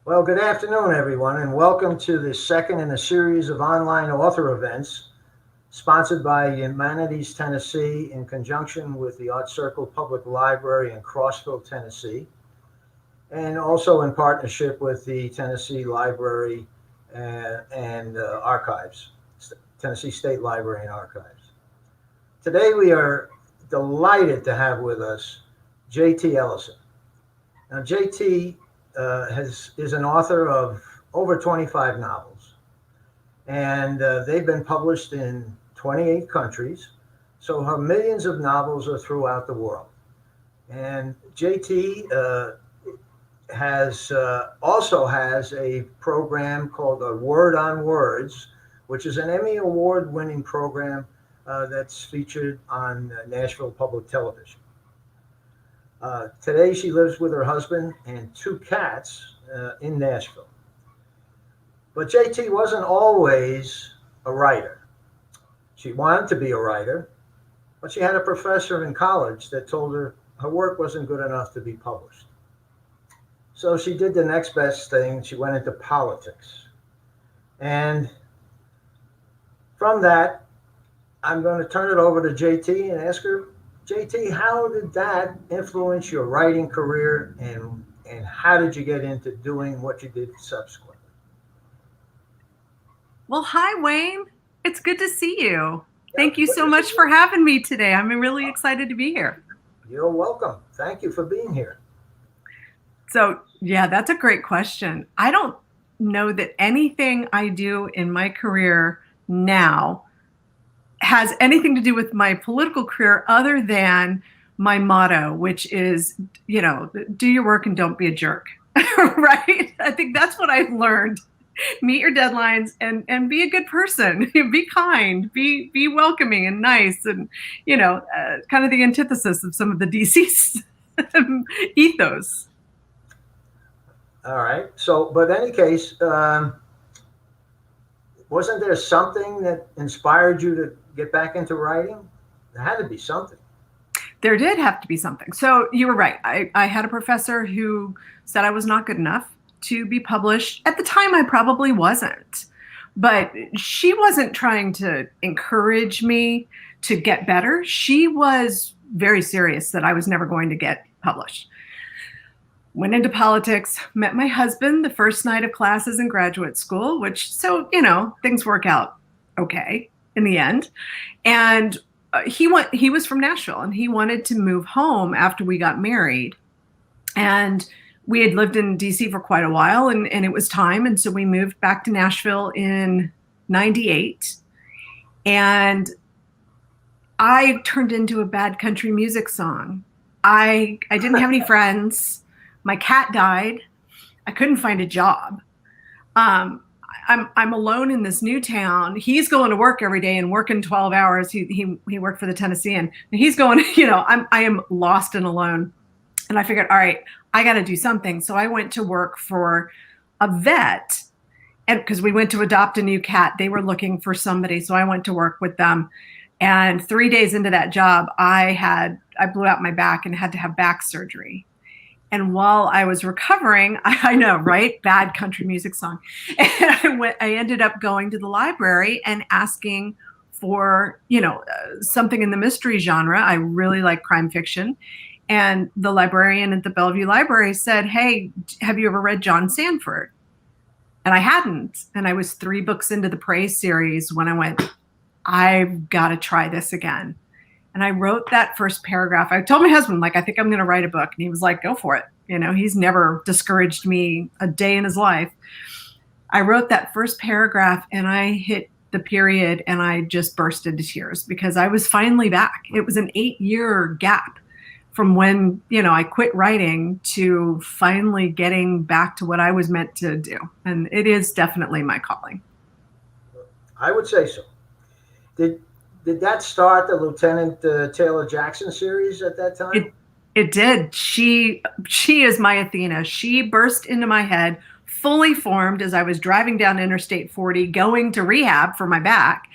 Well, good afternoon, everyone, and welcome to the second in a series of online author events sponsored by Humanities Tennessee in conjunction with the Art Circle Public Library in Crossville, Tennessee, and also in partnership with the Tennessee Library and Archives, Tennessee State Library and Archives. Today, we are delighted to have with us J.T. Ellison. Now, J.T. Is an author of over 25 novels, and they've been published in 28 countries. So her millions of novels are throughout the world. And JT has also has a program called a Word on Words, which is an Emmy Award-winning program that's featured on Nashville Public Television. Today, she lives with her husband and two cats in Nashville. But JT wasn't always a writer. She wanted to be a writer, but she had a professor in college that told her her work wasn't good enough to be published. So she did the next best thing. She went into politics. And from that, I'm going to turn it over to JT and ask her, JT, how did that influence your writing career, and how did you get into doing what you did subsequently? Well, hi, Wayne. It's good to see you. Yeah, Thank you so much for having me today. I'm really excited to be here. You're welcome. Thank you for being here. So, yeah, that's a great question. I don't know that anything I do in my career now has anything to do with my political career other than my motto, which is, do your work and don't be a jerk, right? I think that's what I've learned. Meet your deadlines and be a good person. Be kind, be welcoming and nice, and kind of the antithesis of some of the DC's ethos. All right. So, but in any case, wasn't there something that inspired you to get back into writing? There had to be something. There did have to be something. So you were right. I had a professor who said I was not good enough to be published. At the time, I probably wasn't. But she wasn't trying to encourage me to get better. She was very serious that I was never going to get published. Went into politics, met my husband the first night of classes in graduate school, which, things work out okay in the end. And he was from Nashville, and he wanted to move home after we got married. And we had lived in DC for quite a while, and it was time. And so we moved back to Nashville in 98. And I turned into a bad country music song. I didn't have any friends. My cat died. I couldn't find a job. I'm alone in this new town. He's going to work every day and working 12 hours. He worked for the Tennessean. And he's going, I am lost and alone. And I figured, all right, I got to do something. So I went to work for a vet, and because we went to adopt a new cat, they were looking for somebody. So I went to work with them. And 3 days into that job, I blew out my back and had to have back surgery. And while I was recovering, I know, right? Bad country music song. And I ended up going to the library and asking for, something in the mystery genre. I really like crime fiction. And the librarian at the Bellevue Library said, hey, have you ever read John Sandford? And I hadn't. And I was 3 books into the Prey series when I went, I've got to try this again. And I wrote that first paragraph. I told my husband, I think I'm going to write a book. And he was like, go for it. He's never discouraged me a day in his life. I wrote that first paragraph and I hit the period and I just burst into tears because I was finally back. It was an 8-year gap from when, I quit writing to finally getting back to what I was meant to do. And it is definitely my calling. I would say so. Did that start the Lieutenant Taylor Jackson series at that time? It did. She is my Athena. She burst into my head fully formed as I was driving down Interstate 40 going to rehab for my back.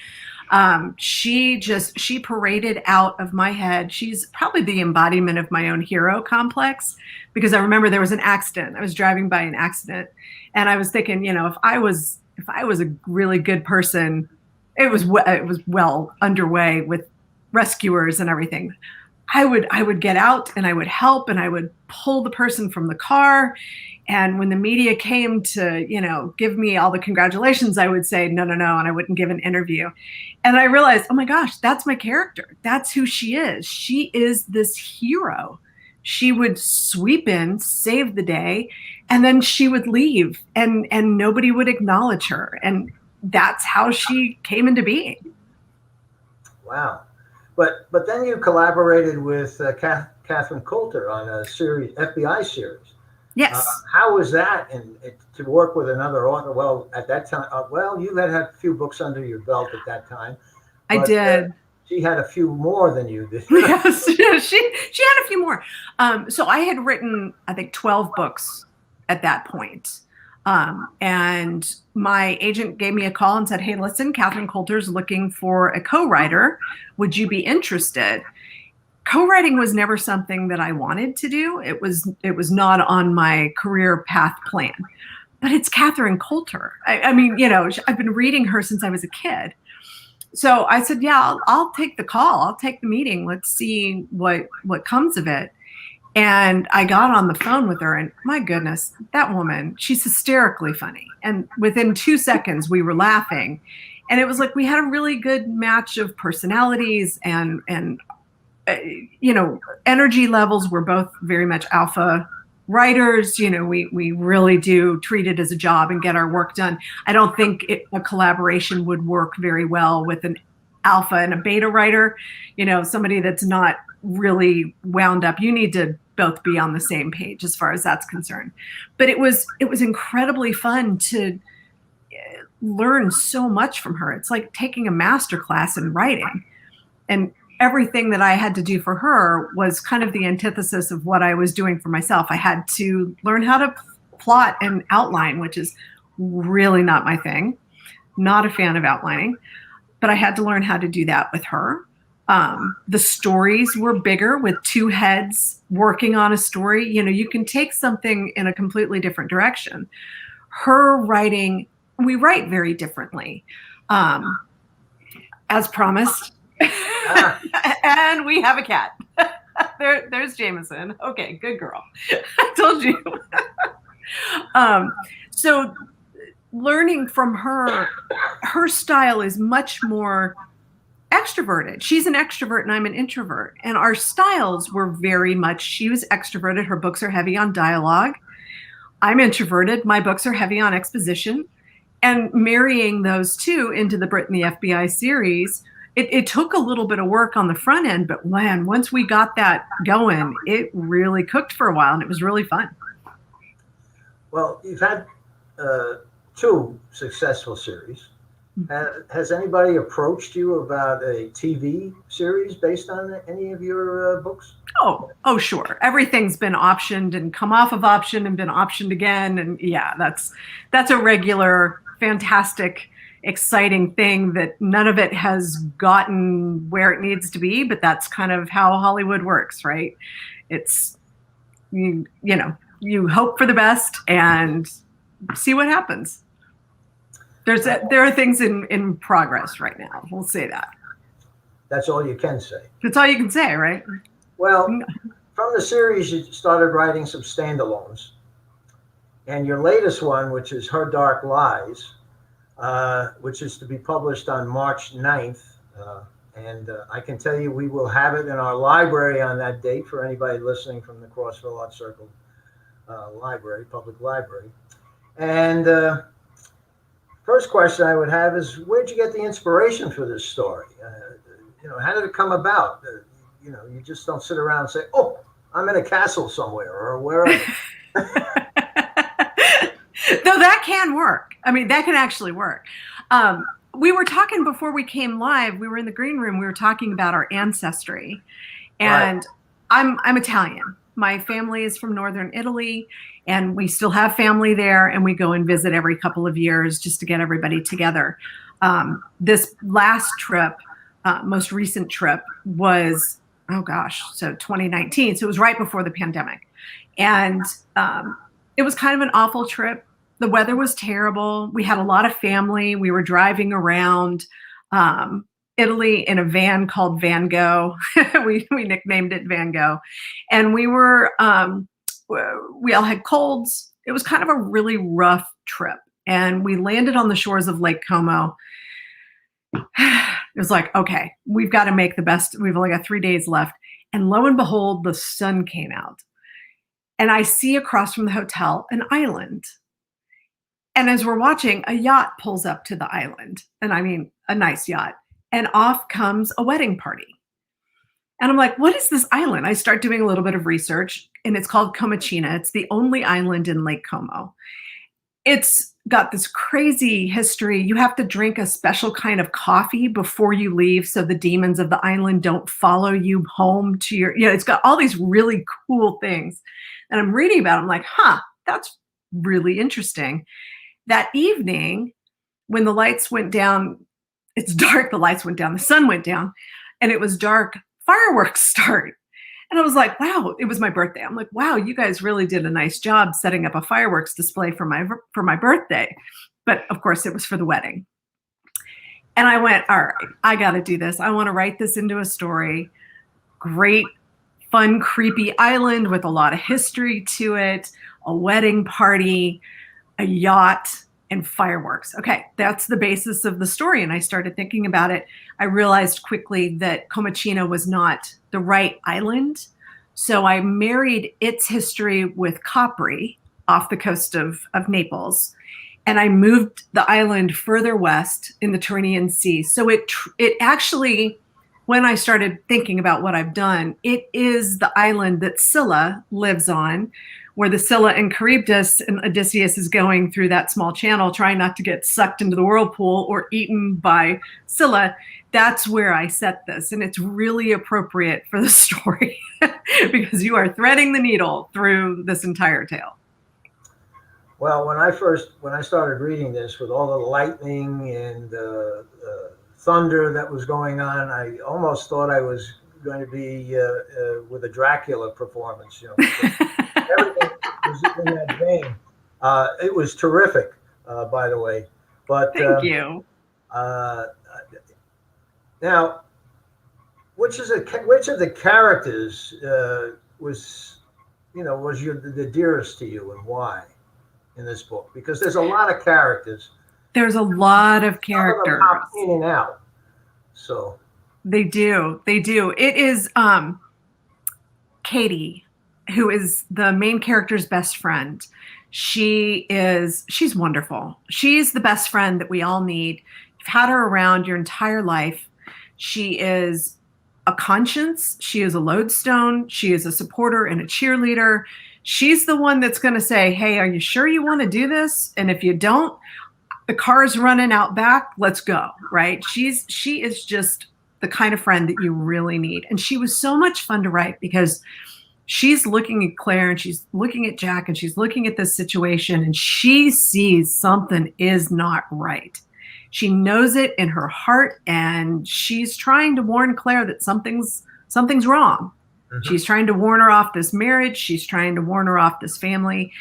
She paraded out of my head. She's probably the embodiment of my own hero complex, because I remember there was an accident. I was driving by an accident, and I was thinking, if I was a really good person, it was well underway with rescuers and everything. I would get out and I would help and I would pull the person from the car. And when the media came to, give me all the congratulations, I would say, no, and I wouldn't give an interview. And I realized, oh my gosh, that's my character. That's who she is. She is this hero. She would sweep in, save the day, and then she would leave and nobody would acknowledge her. And that's how she came into being. Wow. But then you collaborated with Katherine Coulter on a series, FBI series. Yes. How was that, and to work with another author? Well, at that time, you had a few books under your belt at that time. I did. She had a few more than you did. Yes, she had a few more. So I had written, I think, 12 books at that point. And my agent gave me a call and said, hey, listen, Katherine Coulter's looking for a co-writer. Would you be interested? Co-writing was never something that I wanted to do. It was not on my career path plan. But it's Katherine Coulter. I mean, I've been reading her since I was a kid. So I said, yeah, I'll take the call. I'll take the meeting. Let's see what comes of it. And I got on the phone with her, and my goodness, that woman, she's hysterically funny. And within 2 seconds, we were laughing. And it was like we had a really good match of personalities and energy levels. Were both very much alpha writers. We really do treat it as a job and get our work done. I don't think a collaboration would work very well with an alpha and a beta writer, somebody that's not really wound up. You need to both be on the same page as far as that's concerned. But it was incredibly fun to learn so much from her. It's like taking a master class in writing, and everything that I had to do for her was kind of the antithesis of what I was doing for myself. I had to learn how to plot and outline, which is really not my thing. Not a fan of outlining, but I had to learn how to do that with her. The stories were bigger with two heads working on a story. You can take something in a completely different direction. Her writing, we write very differently, as promised. And we have a cat. There's Jameson. Okay, good girl. I told you. So learning from her style is much more extroverted. She's an extrovert and I'm an introvert. And our styles were very much, she was extroverted. Her books are heavy on dialogue. I'm introverted. My books are heavy on exposition. And marrying those two into the Brit and the FBI series, it took a little bit of work on the front end, but man, once we got that going, it really cooked for a while and it was really fun. Well, you've had 2 successful series. Has anybody approached you about a TV series based on any of your books? Oh, sure. Everything's been optioned and come off of option and been optioned again. And yeah, that's a regular, fantastic, exciting thing that none of it has gotten where it needs to be, but that's kind of how Hollywood works, right? It's, you hope for the best and see what happens. There are things in progress right now. We'll say that. That's all you can say. That's all you can say, right? Well, from the series, you started writing some standalones. And your latest one, which is Her Dark Lies, which is to be published on March 9th. And I can tell you we will have it in our library on that date for anybody listening from the Crossville Art Circle Library, Public Library. And first question I would have is, where'd you get the inspiration for this story? How did it come about? You just don't sit around and say, oh, I'm in a castle somewhere or wherever. Though that can work. I mean, that can actually work. We were talking before we came live. We were in the green room. We were talking about our ancestry. And right. I'm Italian. My family is from northern Italy, and we still have family there, and we go and visit every couple of years just to get everybody together. This last trip, most recent trip was, oh gosh, so 2019. So it was right before the pandemic. And it was kind of an awful trip. The weather was terrible. We had a lot of family. We were driving around Italy in a van called Van Gogh. we nicknamed it Van Gogh. And we all had colds. It was kind of a really rough trip. And we landed on the shores of Lake Como. It was like, okay, we've got to make the best. We've only got 3 days left. And lo and behold, the sun came out. And I see across from the hotel an island. And as we're watching, a yacht pulls up to the island. And I mean, a nice yacht. And off comes a wedding party. And I'm like, what is this island? I start doing a little bit of research, and it's called Comachina. It's the only island in Lake Como. It's got this crazy history. You have to drink a special kind of coffee before you leave so the demons of the island don't follow you home to your, it's got all these really cool things. And I'm reading about it. I'm like, that's really interesting. That evening, when the lights went down, it's dark, the lights went down, the sun went down, and it was dark, fireworks start. And I was like, wow, it was my birthday. I'm like, wow, you guys really did a nice job setting up a fireworks display for my birthday. But of course, it was for the wedding. And I went, all right, I got to do this. I want to write this into a story. Great, fun, creepy island with a lot of history to it, a wedding party, a yacht, and fireworks. Okay, that's the basis of the story. And I started thinking about it. I realized quickly that Comachina was not the right island. So I married its history with Capri off the coast of Naples. And I moved the island further west in the Tyrrhenian Sea. So it actually, when I started thinking about what I've done, it is the island that Scylla lives on, where the Scylla and Charybdis and Odysseus is going through that small channel, trying not to get sucked into the whirlpool or eaten by Scylla. That's where I set this. And it's really appropriate for the story because you are threading the needle through this entire tale. Well, when I started reading this with all the lightning and thunder that was going on, I almost thought I was going to be with a Dracula performance, Everything was in that vein. It was terrific, by the way. But thank you. Now, which of the characters was the dearest to you, and why in this book? Because there's a lot of characters. There's a lot of characters. Some of them pop in and out. So they do. It is Katie, who is the main character's best friend. She's wonderful. She's the best friend that we all need. You've had her around your entire life. She is a conscience. She is a lodestone. She is a supporter and a cheerleader. She's the one that's going to say, hey, are you sure you want to do this? And if you don't, the car's running out back. Let's go, right? She is just the kind of friend that you really need. And she was so much fun to write because she's looking at Claire and she's looking at Jack and she's looking at this situation and she sees something is not right. She knows it in her heart and she's trying to warn Claire that something's wrong. Mm-hmm. She's trying to warn her off this marriage. She's trying to warn her off this family.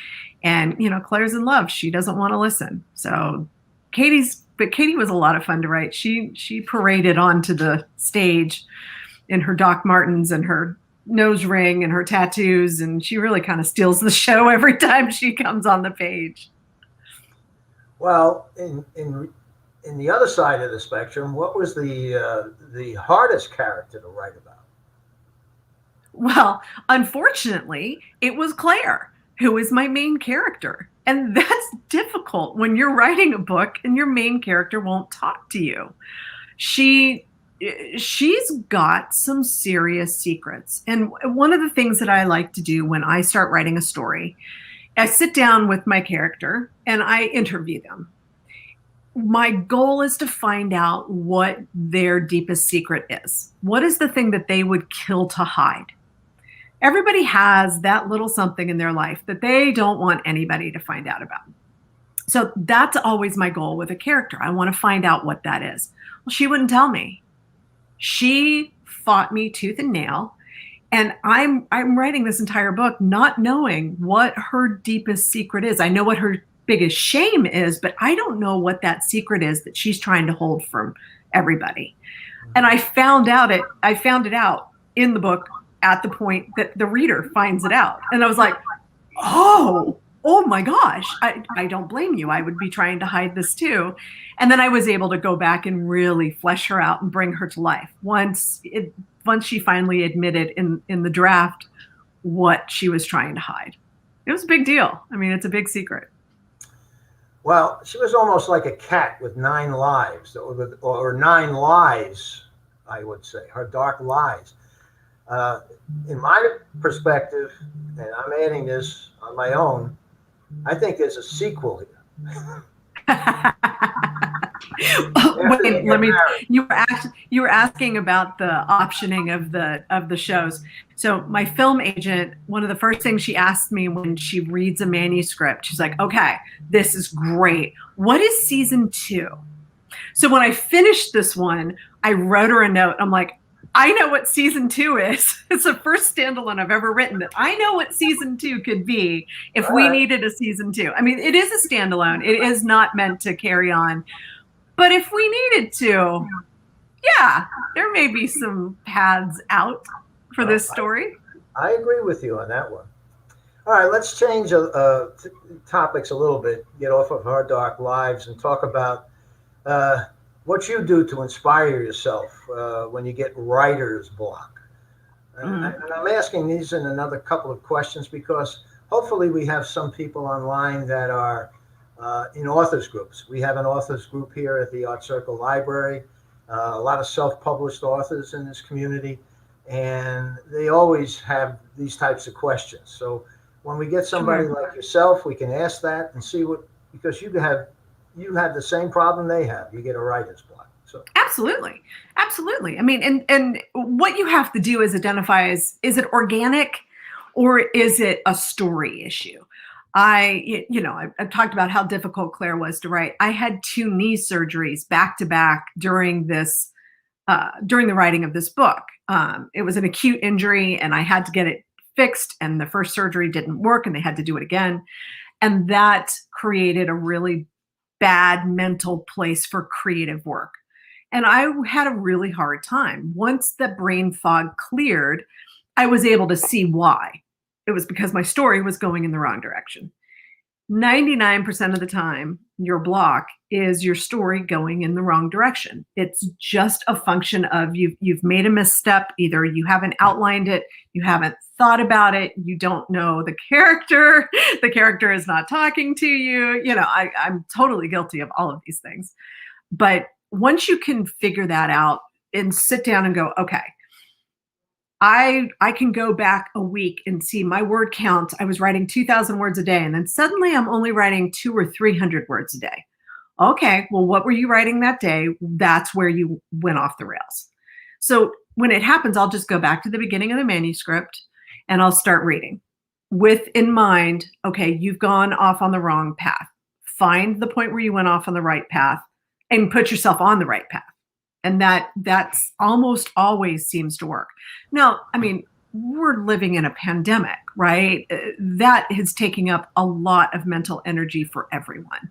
And, Claire's in love. She doesn't want to listen. So Katie was a lot of fun to write. She paraded onto the stage in her Doc Martens and her nose ring and her tattoos, and she really kind of steals the show every time she comes on the page. Well, in the other side of the spectrum, what was the hardest character to write about? Well, unfortunately, it was Claire, who is my main character. And that's difficult when you're writing a book and your main character won't talk to you. She's got some serious secrets. And one of the things that I like to do when I start writing a story, I sit down with my character and I interview them. My goal is to find out what their deepest secret is. What is the thing that they would kill to hide? Everybody has that little something in their life that they don't want anybody to find out about. So that's always my goal with a character. I want to find out what that is. Well, she wouldn't tell me. She fought me tooth and nail. And I'm writing this entire book not knowing what her deepest secret is. I know what her biggest shame is, but I don't know what that secret is that she's trying to hold from everybody. And I found it out in the book at the point that the reader finds it out. And I was like, oh my gosh, I don't blame you. I would be trying to hide this too. And then I was able to go back and really flesh her out and bring her to life once she finally admitted in the draft what she was trying to hide. It was a big deal. I mean, it's a big secret. Well, she was almost like a cat with 9 lives, or 9 lies, I would say, her dark lies. In my perspective, and I'm adding this on my own, I think there's a sequel here. Wait, let me. You were asking about the optioning of the shows. So my film agent, one of the first things she asked me when she reads a manuscript, she's like, "Okay, this is great. What is season 2?" So when I finished this one, I wrote her a note. I'm like, I know what season 2 is. It's the first standalone I've ever written that I know what season 2 could be if we needed a season 2. I mean, it is a standalone. It is not meant to carry on. But if we needed to, yeah, there may be some paths out for this story. I agree with you on that one. All right, let's change topics a little bit, get off of our dark lives and talk about what you do to inspire yourself when you get writer's block. And I'm asking these in another couple of questions because hopefully we have some people online that are in authors groups. We have an authors group here at the Art Circle Library, a lot of self-published authors in this community, and they always have these types of questions. So when we get somebody like yourself, we can ask that and see because you have the same problem they have. You get a writer's block. So Absolutely. I mean, and what you have to do is identify is it organic or is it a story issue? I've talked about how difficult Claire was to write. I had 2 knee surgeries back to back during the writing of this book. It was an acute injury and I had to get it fixed, and the first surgery didn't work and they had to do it again. And that created a really bad mental place for creative work. And I had a really hard time. Once the brain fog cleared, I was able to see why. It was because my story was going in the wrong direction. 99% of the time, your block is your story going in the wrong direction. It's just a function of you've made a misstep. Either you haven't outlined it, you haven't thought about it, you don't know the character is not talking to you. I'm totally guilty of all of these things. But once you can figure that out and sit down and go, okay, I can go back a week and see my word count. I was writing 2,000 words a day, and then suddenly I'm only writing 200 or 300 words a day. Okay, well, what were you writing that day? That's where you went off the rails. So when it happens, I'll just go back to the beginning of the manuscript and I'll start reading with in mind, okay, you've gone off on the wrong path. Find the point where you went off on the right path and put yourself on the right path. And that's almost always seems to work. Now, I mean, we're living in a pandemic, right? That is taking up a lot of mental energy for everyone.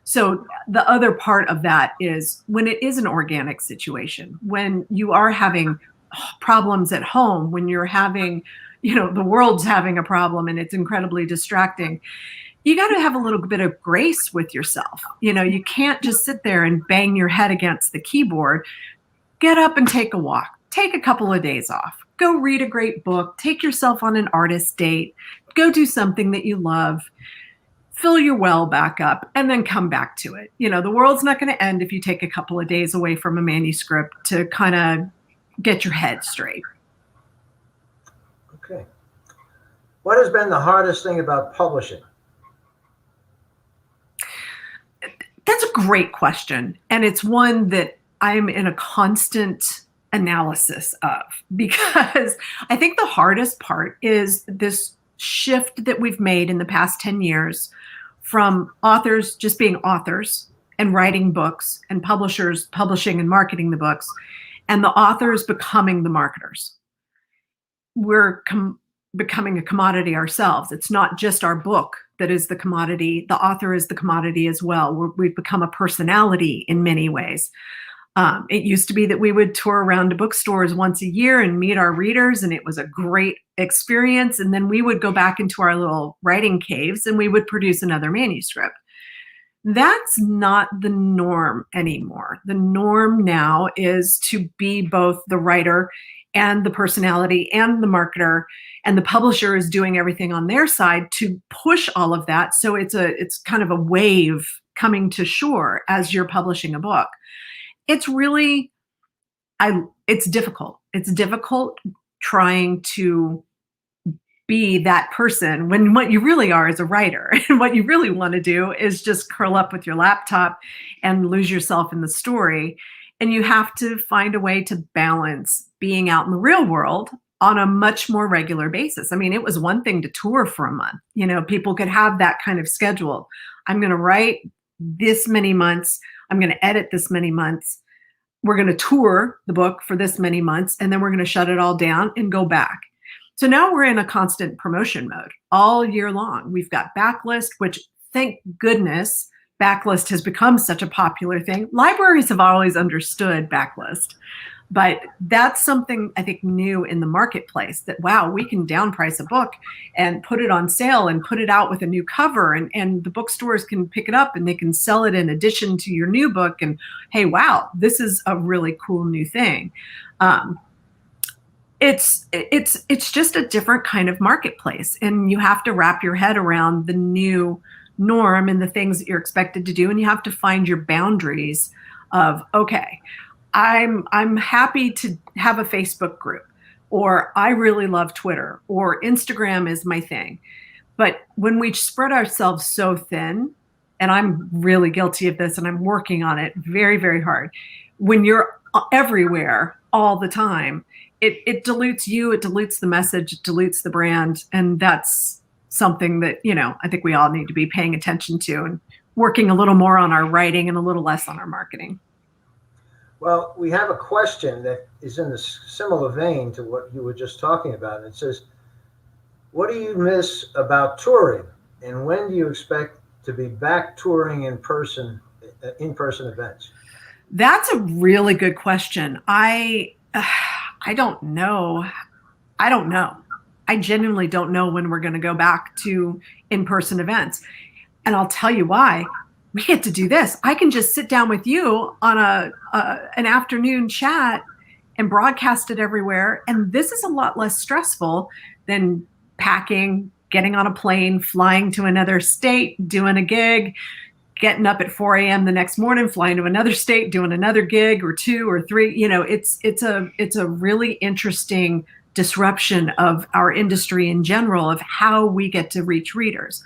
So the other part of that is when it is an organic situation, when you are having problems at home, when you're having, the world's having a problem and it's incredibly distracting, you got to have a little bit of grace with yourself. You can't just sit there and bang your head against the keyboard. Get up and take a walk. Take a couple of days off. Go read a great book. Take yourself on an artist date. Go do something that you love. Fill your well back up and then come back to it. The world's not going to end if you take a couple of days away from a manuscript to kind of get your head straight. Okay. What has been the hardest thing about publishing? That's a great question. And it's one that I'm in a constant analysis of, because I think the hardest part is this shift that we've made in the past 10 years from authors just being authors and writing books, and publishers publishing and marketing the books, and the authors becoming the marketers. We're becoming a commodity ourselves. It's not just our book that is the commodity. The author is the commodity as well. We've become a personality in many ways. It used to be that we would tour around to bookstores once a year and meet our readers, and it was a great experience. And then we would go back into our little writing caves and we would produce another manuscript. That's not the norm anymore. The norm now is to be both the writer and the personality and the marketer, and the publisher is doing everything on their side to push all of that. So it's kind of a wave coming to shore as you're publishing a book. It's really, it's difficult. It's difficult trying to be that person when what you really are is a writer. And what you really want to do is just curl up with your laptop and lose yourself in the story. And you have to find a way to balance being out in the real world on a much more regular basis. I mean, it was one thing to tour for a month. You know, people could have that kind of schedule. I'm going to write this many months. I'm going to edit this many months. We're going to tour the book for this many months, and then we're going to shut it all down and go back. So now we're in a constant promotion mode all year long. We've got Backlist, which thank goodness Backlist has become such a popular thing. Libraries have always understood Backlist, but that's something I think new in the marketplace, that, wow, we can downprice a book and put it on sale and put it out with a new cover, and the bookstores can pick it up and they can sell it in addition to your new book. And hey, wow, this is a really cool new thing. It's just a different kind of marketplace, and you have to wrap your head around the new norm and the things that you're expected to do, and you have to find your boundaries of, okay, I'm happy to have a Facebook group, or I really love Twitter, or Instagram is my thing. But when we spread ourselves so thin, and I'm really guilty of this and I'm working on it very, very hard, when you're everywhere all the time, it dilutes you, it dilutes the message, it dilutes the brand. And that's something that, you know, I think we all need to be paying attention to and working a little more on our writing and a little less on our marketing. Well, we have a question that is in a similar vein to what you were just talking about. And it says, what do you miss about touring? And when do you expect to be back touring in-person events? That's a really good question. I don't know. I genuinely don't know when we're going to go back to in-person events. And I'll tell you why. We get to do this. I can just sit down with you on an afternoon chat and broadcast it everywhere. And this is a lot less stressful than packing, getting on a plane, flying to another state, doing a gig, getting up at 4 a.m. the next morning, flying to another state, doing another gig or two or three. You know, it's a really interesting disruption of our industry in general, of how we get to reach readers.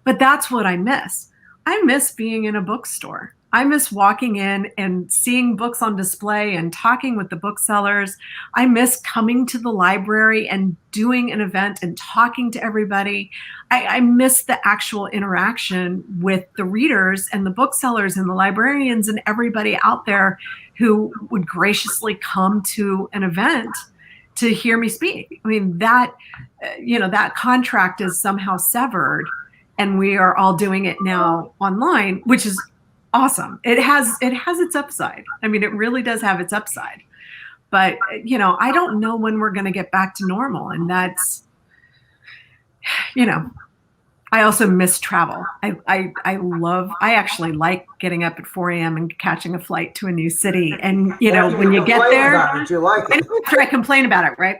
But that's what I miss. I miss being in a bookstore. I miss walking in and seeing books on display and talking with the booksellers. I miss coming to the library and doing an event and talking to everybody. I miss the actual interaction with the readers and the booksellers and the librarians and everybody out there who would graciously come to an event to hear me speak. I mean, that contract is somehow severed, and we are all doing it now online, which is awesome. It has its upside. I mean, it really does have its upside. But, you know, I don't know when we're going to get back to normal. And that's, you know, I also miss travel. I actually like getting up at 4 a.m. and catching a flight to a new city. And, you know, when you get there, I complain about it, right?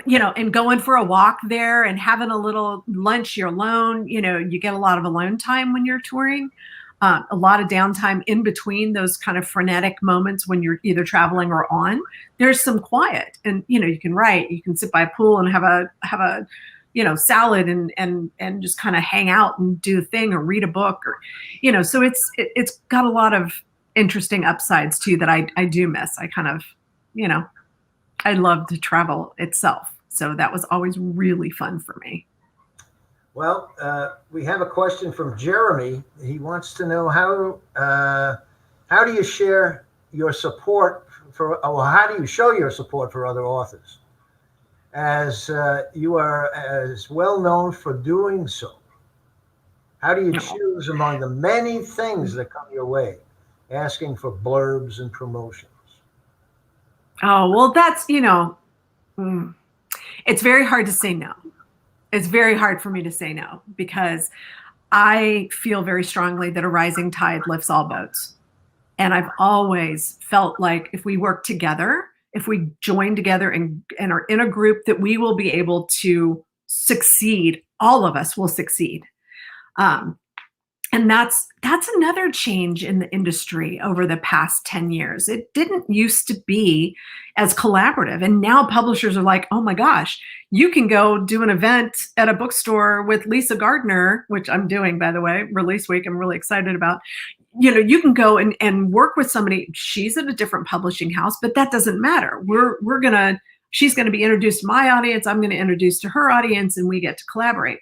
You know, and going for a walk there and having a little lunch, you're alone. You know, you get a lot of alone time when you're touring. A lot of downtime in between those kind of frenetic moments when you're either traveling or on. There's some quiet, and you know, you can write, you can sit by a pool and have a you know, salad and just kind of hang out and do a thing or read a book, or you know. So it's got a lot of interesting upsides too that I do miss. I kind of, you know, I love to travel itself, so that was always really fun for me. Well, we have a question from Jeremy. He wants to know how do you share your support how do you show your support for other authors, as you are as well known for doing so? How do you choose among the many things that come your way, asking for blurbs and promotions? Oh, well, that's, it's very hard to say no. It's very hard for me to say no because I feel very strongly that a rising tide lifts all boats. And I've always felt like if we work together, if we join together and are in a group, that we will be able to succeed. All of us will succeed. And that's another change in the industry over the past 10 years. It didn't used to be as collaborative. And now publishers are like, oh my gosh, you can go do an event at a bookstore with Lisa Gardner, which I'm doing, by the way, release week. I'm really excited about. You can go and work with somebody. She's at a different publishing house, but that doesn't matter. She's going to be introduced to my audience. I'm going to introduce to her audience, and we get to collaborate.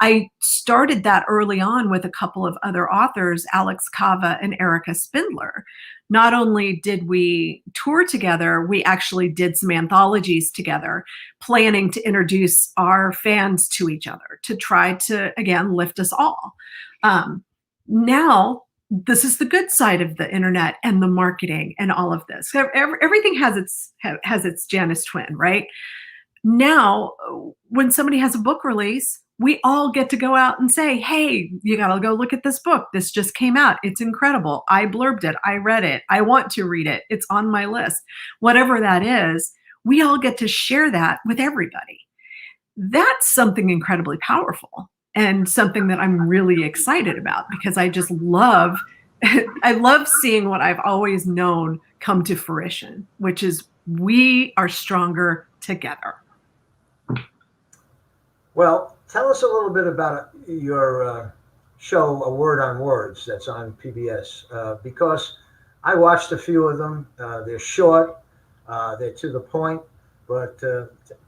I started that early on with a couple of other authors, Alex Cava and Erica Spindler. Not only did we tour together, we actually did some anthologies together, planning to introduce our fans to each other to try to, again, lift us all. Now, this is the good side of the internet and the marketing and all of this. Everything has its Janus twin, right? Now, when somebody has a book release, we all get to go out and say, hey, you got to go look at this book. This just came out. It's incredible. I blurbed it. I read it. I want to read it. It's on my list. Whatever that is, we all get to share that with everybody. That's something incredibly powerful and something that I'm really excited about because I just love, I love seeing what I've always known come to fruition, which is we are stronger together. Well, tell us a little bit about your show, A Word on Words, that's on PBS, because I watched a few of them. They're short, they're to the point, but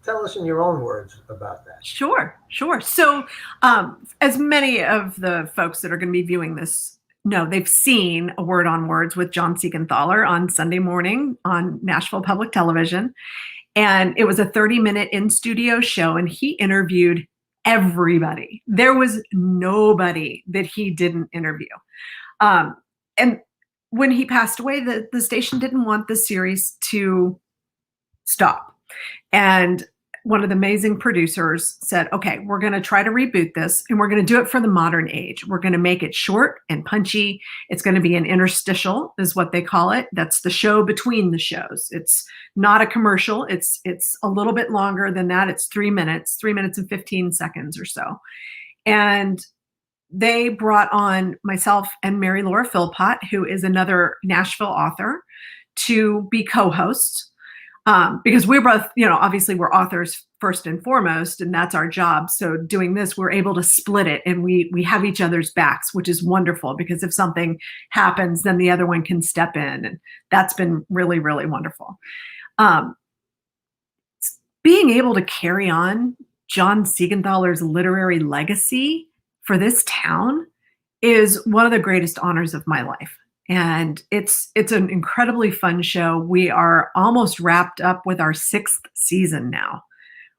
tell us in your own words about that. Sure. So as many of the folks that are going to be viewing this know, they've seen A Word on Words with John Siegenthaler on Sunday morning on Nashville Public Television. And it was a 30-minute in-studio show, and he interviewed everybody. There was nobody that he didn't interview. And when he passed away, the station didn't want the series to stop. And one of the amazing producers said, okay, we're going to try to reboot this, and we're going to do it for the modern age. We're going to make it short and punchy. It's going to be an interstitial, is what they call it. That's the show between the shows. It's not a commercial. It's a little bit longer than that. It's 3 minutes and 15 seconds or so. And they brought on myself and Mary Laura Philpott, who is another Nashville author, to be co-hosts. Because we're both, obviously we're authors first and foremost, and that's our job. So doing this, we're able to split it, and we have each other's backs, which is wonderful because if something happens, then the other one can step in. And that's been really, really wonderful. Being able to carry on John Siegenthaler's literary legacy for this town is one of the greatest honors of my life. And it's an incredibly fun show. We are almost wrapped up with our 6th season now,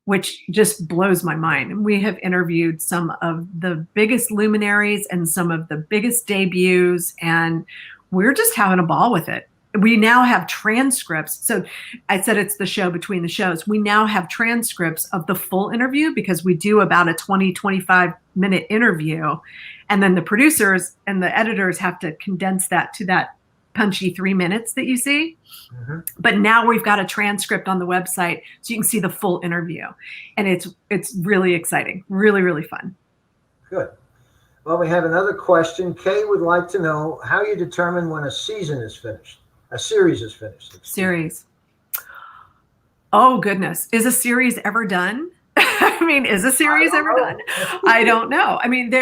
which just blows my mind. We have interviewed some of the biggest luminaries and some of the biggest debuts, and we're just having a ball with it. We now have transcripts. So I said it's the show between the shows. We now have transcripts of the full interview because we do about a 20-25-minute interview. And then the producers and the editors have to condense that to that punchy 3 minutes that you see. Mm-hmm. But now we've got a transcript on the website so you can see the full interview. And it's really exciting, really, really fun. Good. Well, we have another question. Kay would like to know how you determine when a season is finished. A series is finished. Series. Oh, goodness. Is a series ever done? I mean, is a series ever done? I don't know. I mean,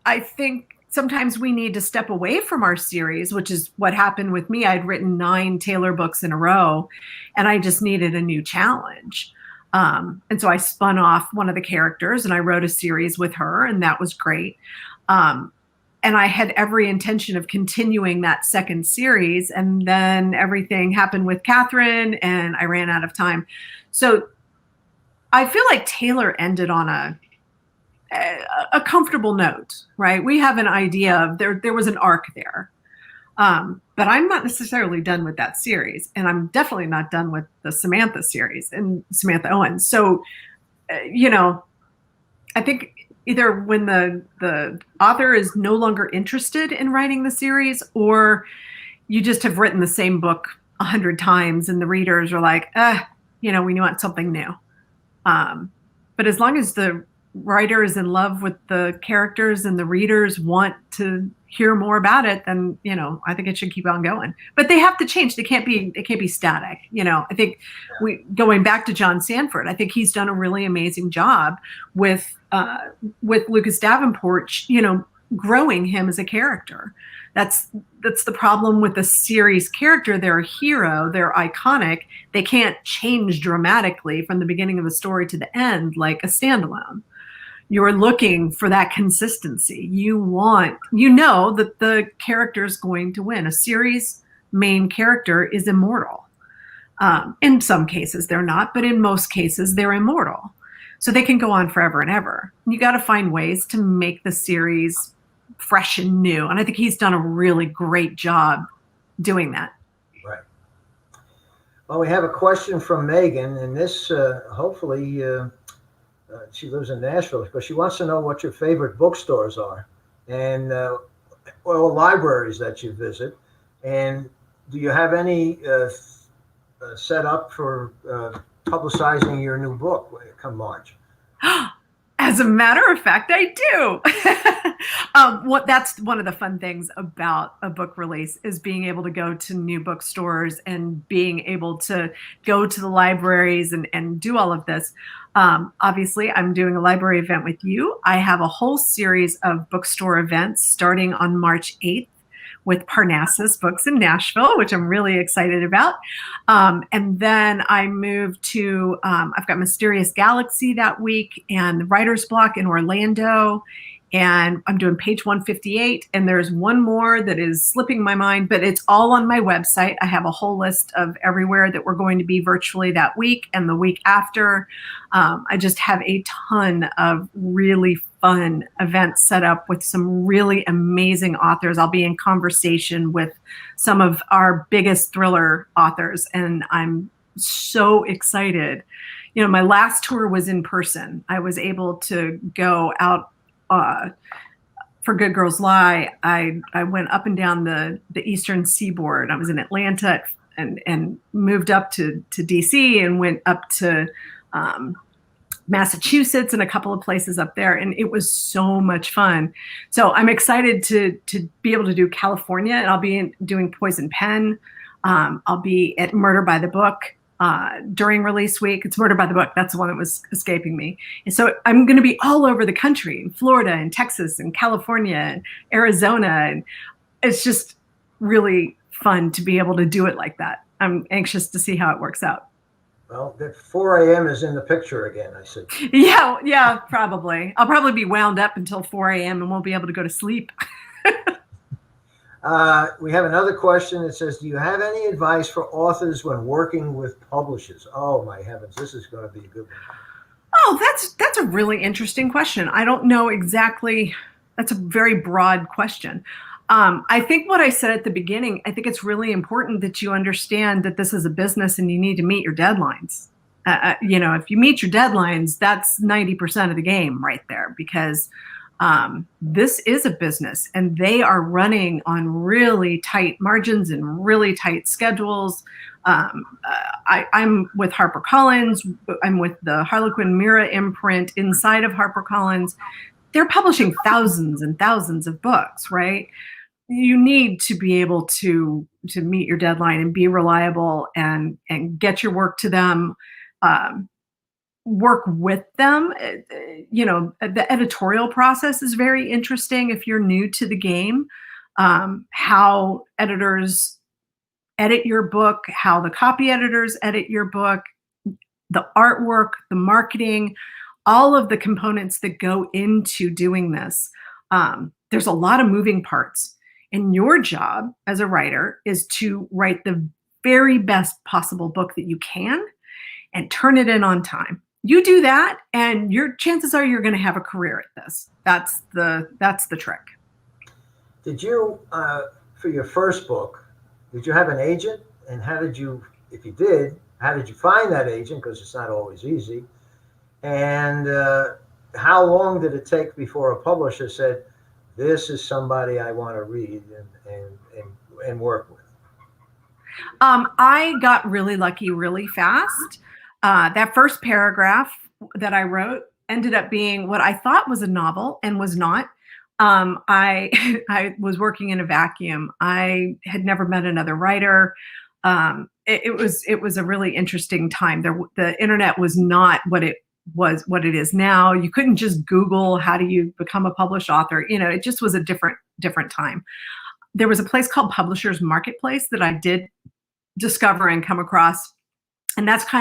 I think sometimes we need to step away from our series, which is what happened with me. I'd written 9 Taylor books in a row, and I just needed a new challenge. And so I spun off one of the characters and I wrote a series with her, and that was great. And I had every intention of continuing that second series. And then everything happened with Katherine and I ran out of time. So I feel like Taylor ended on a comfortable note, right? We have an idea of there was an arc there. But I'm not necessarily done with that series. And I'm definitely not done with the Samantha series and Samantha Owens. So, I think either when the author is no longer interested in writing the series, or you just have written the same book 100 times and the readers are like, we want something new. But as long as the writer is in love with the characters and the readers want to hear more about it, then, I think it should keep on going. But they have to change. They can't be static. I think going back to John Sanford, I think he's done a really amazing job with Lucas Davenport, growing him as a character. That's the problem with the series character. They're a hero, they're iconic. They can't change dramatically from the beginning of the story to the end like a standalone. You're looking for that consistency. You know that the character is going to win. A series main character is immortal. In some cases they're not, but in most cases they're immortal. So they can go on forever and ever. You got to find ways to make the series fresh and new. And I think he's done a really great job doing that. Right. Well, we have a question from Megan, and this hopefully she lives in Nashville, but she wants to know what your favorite bookstores are and libraries that you visit. And do you have any set up for publicizing your new book come March? As a matter of fact, I do. That's one of the fun things about a book release, is being able to go to new bookstores and being able to go to the libraries and do all of this. Obviously, I'm doing a library event with you. I have a whole series of bookstore events starting on March 8th with Parnassus Books in Nashville, which I'm really excited about. And then I moved to, I've got Mysterious Galaxy that week and Writer's Block in Orlando. And I'm doing page 158. And there's one more that is slipping my mind, but it's all on my website. I have a whole list of everywhere that we're going to be virtually that week and the week after. I just have a ton of really fun events set up with some really amazing authors. I'll be in conversation with some of our biggest thriller authors, and I'm so excited. My last tour was in person. I was able to go out for Good Girls Lie. I went up and down the eastern seaboard. I was in Atlanta and moved up to DC and went up to Massachusetts and a couple of places up there. And it was so much fun. So I'm excited to be able to do California, and I'll be doing Poison Pen. I'll be at Murder by the Book during release week. It's Murder by the Book. That's the one that was escaping me. And so I'm going to be all over the country, in Florida and Texas and California and Arizona. And it's just really fun to be able to do it like that. I'm anxious to see how it works out. Well, that 4 a.m. is in the picture again, I said. Yeah, probably. I'll probably be wound up until 4 a.m. and won't be able to go to sleep. We have another question that says, do you have any advice for authors when working with publishers? Oh, my heavens, this is going to be a good one. Oh, that's a really interesting question. I don't know exactly. That's a very broad question. I think what I said at the beginning, I think it's really important that you understand that this is a business and you need to meet your deadlines. If you meet your deadlines, that's 90% of the game right there, because this is a business and they are running on really tight margins and really tight schedules. I'm with HarperCollins. I'm with the Harlequin Mira imprint inside of HarperCollins. They're publishing thousands and thousands of books, right? You need to be able to meet your deadline and be reliable and get your work to them, work with them. The editorial process is very interesting if you're new to the game. How editors edit your book, how the copy editors edit your book. the artwork, the marketing, all of the components that go into doing this. There's a lot of moving parts. And your job as a writer is to write the very best possible book that you can and turn it in on time. You do that, and your chances are you're going to have a career at this. That's the trick. Did you, for your first book, did you have an agent? And how did you, if you did, how did you find that agent? Because it's not always easy. And how long did it take before a publisher said, this is somebody I want to read and work with? I got really lucky really fast. That first paragraph that I wrote ended up being what I thought was a novel and was not. I was working in a vacuum. I had never met another writer. It was a really interesting time. The internet was not what it is now. You couldn't just Google how do you become a published author. It just was a different time. There was a place called Publishers Marketplace that I did discover and come across, and that's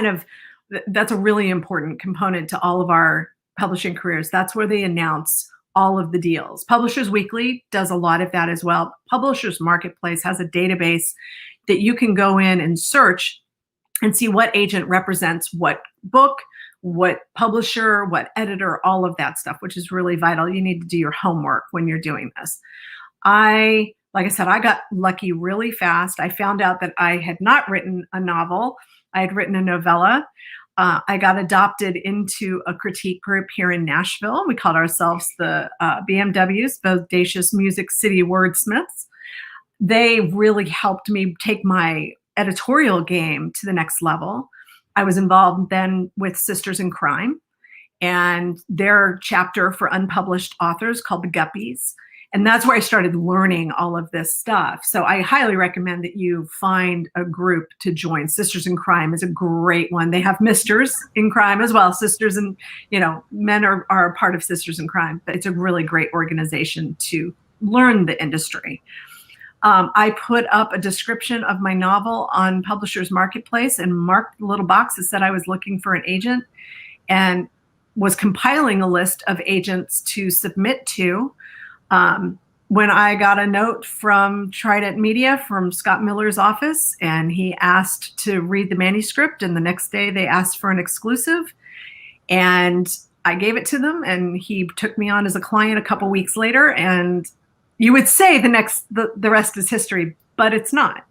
a really important component to all of our publishing careers. That's where they announce all of the deals. Publishers Weekly does a lot of that as well. Publishers Marketplace has a database that you can go in and search and see what agent represents what book, what publisher, what editor, all of that stuff, which is really vital. You need to do your homework when you're doing this. Like I said, I got lucky really fast. I found out that I had not written a novel. I had written a novella. I got adopted into a critique group here in Nashville. We called ourselves the BMWs, Bodacious Music City Wordsmiths. They really helped me take my editorial game to the next level. I was involved then with Sisters in Crime and their chapter for unpublished authors called the Guppies. And that's where I started learning all of this stuff. So I highly recommend that you find a group to join. Sisters in Crime is a great one. They have Misters in Crime as well. Sisters and, men are a part of Sisters in Crime, but it's a really great organization to learn the industry. I put up a description of my novel on Publishers Marketplace and marked the little box that said I was looking for an agent and was compiling a list of agents to submit to. When I got a note from Trident Media from Scott Miller's office, and he asked to read the manuscript, and the next day they asked for an exclusive, and I gave it to them, and he took me on as a client a couple weeks later, and you would say the rest is history, but it's not.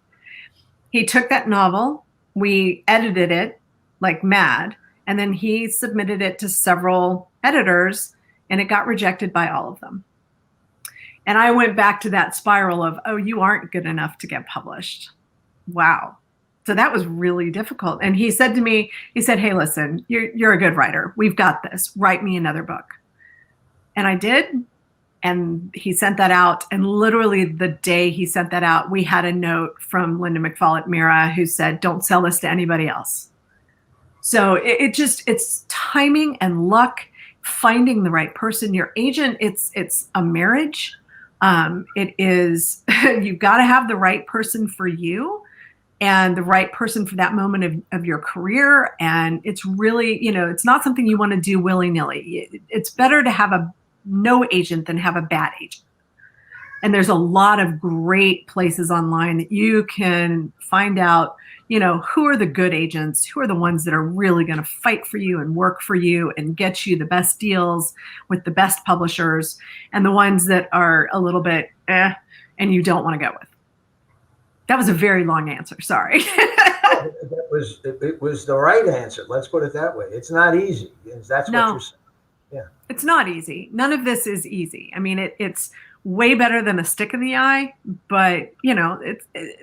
He took that novel, we edited it like mad, and then he submitted it to several editors, and it got rejected by all of them. And I went back to that spiral of, oh, you aren't good enough to get published. Wow. So that was really difficult. And he said to me, hey, listen, you're a good writer. We've got this. Write me another book. And I did. And he sent that out. And literally the day he sent that out, we had a note from Linda McFall Mira who said, don't sell this to anybody else. So it's timing and luck, finding the right person. Your agent, it's a marriage. It is, you've got to have the right person for you and the right person for that moment of your career. And it's really, it's not something you want to do willy-nilly. It's better to have a no agent than have a bad agent. And there's a lot of great places online that you can find out, who are the good agents, who are the ones that are really going to fight for you and work for you and get you the best deals with the best publishers, and the ones that are a little bit and you don't want to go with. That was a very long answer. Sorry. It was the right answer. Let's put it that way. It's not easy. That's what you're saying. Yeah. It's not easy. None of this is easy. I mean, it's way better than a stick in the eye, but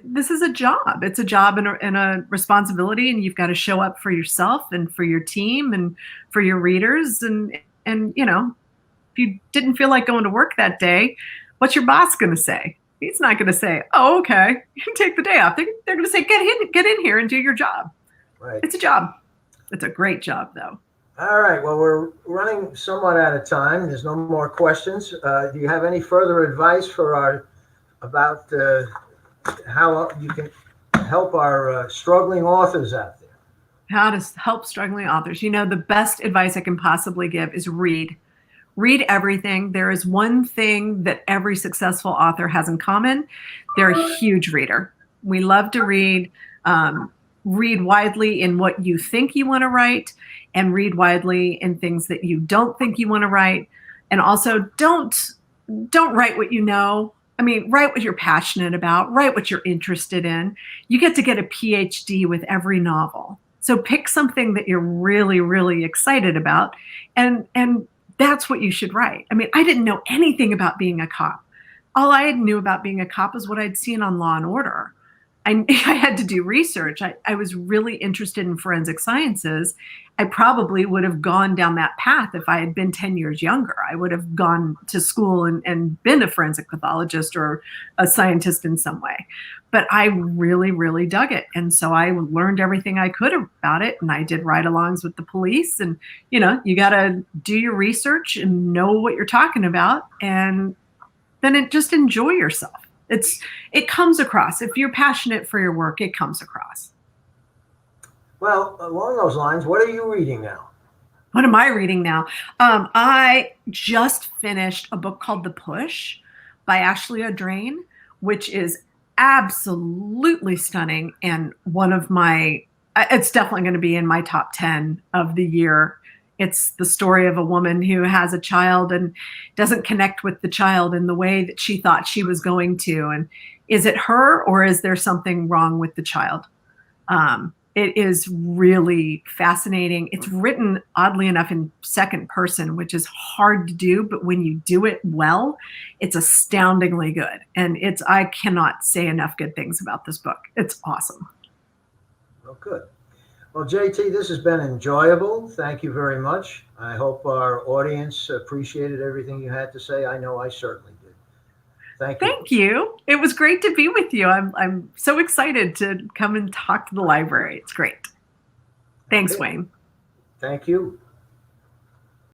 this is a job. It's a job and a responsibility, and you've got to show up for yourself and for your team and for your readers. And if you didn't feel like going to work that day, what's your boss going to say? He's not going to say, oh, okay, you can take the day off. They're going to say, get in here and do your job. Right. It's a job. It's a great job, though. All right. Well, we're running somewhat out of time. There's no more questions. Do you have any further advice about how you can help our struggling authors out there? How to help struggling authors. You know, the best advice I can possibly give is read. Read everything. There is one thing that every successful author has in common. They're a huge reader. We love to read. Read widely in what you think you want to write, and read widely in things that you don't think you want to write. And also don't write what you know. I mean, write what you're passionate about, write what you're interested in. You get to get a PhD with every novel. So pick something that you're really, really excited about, and that's what you should write. I mean, I didn't know anything about being a cop. All I knew about being a cop is what I'd seen on Law and Order. I had to do research. I was really interested in forensic sciences. I probably would have gone down that path if I had been 10 years younger. I would have gone to school and been a forensic pathologist or a scientist in some way. But I really, really dug it. And so I learned everything I could about it. And I did ride-alongs with the police. And, you know, you got to do your research and know what you're talking about. And then just enjoy yourself. It comes across. If you're passionate for your work, it comes across. Well, along those lines, what are you reading now? What am I reading now? I just finished a book called The Push by Ashley O'Drain, which is absolutely stunning and one of my, it's definitely going to be in my top 10 of the year. It's the story of a woman who has a child and doesn't connect with the child in the way that she thought she was going to. And is it her, or is there something wrong with the child? It is really fascinating. It's written, oddly enough, in second person, which is hard to do, but when you do it well, it's astoundingly good. And I cannot say enough good things about this book. It's awesome. Oh, good. Well, JT, this has been enjoyable. Thank you very much. I hope our audience appreciated everything you had to say. I know I certainly did. Thank you. Thank you. It was great to be with you. I'm so excited to come and talk to the library. It's great. Thanks, Okay. Wayne. Thank you.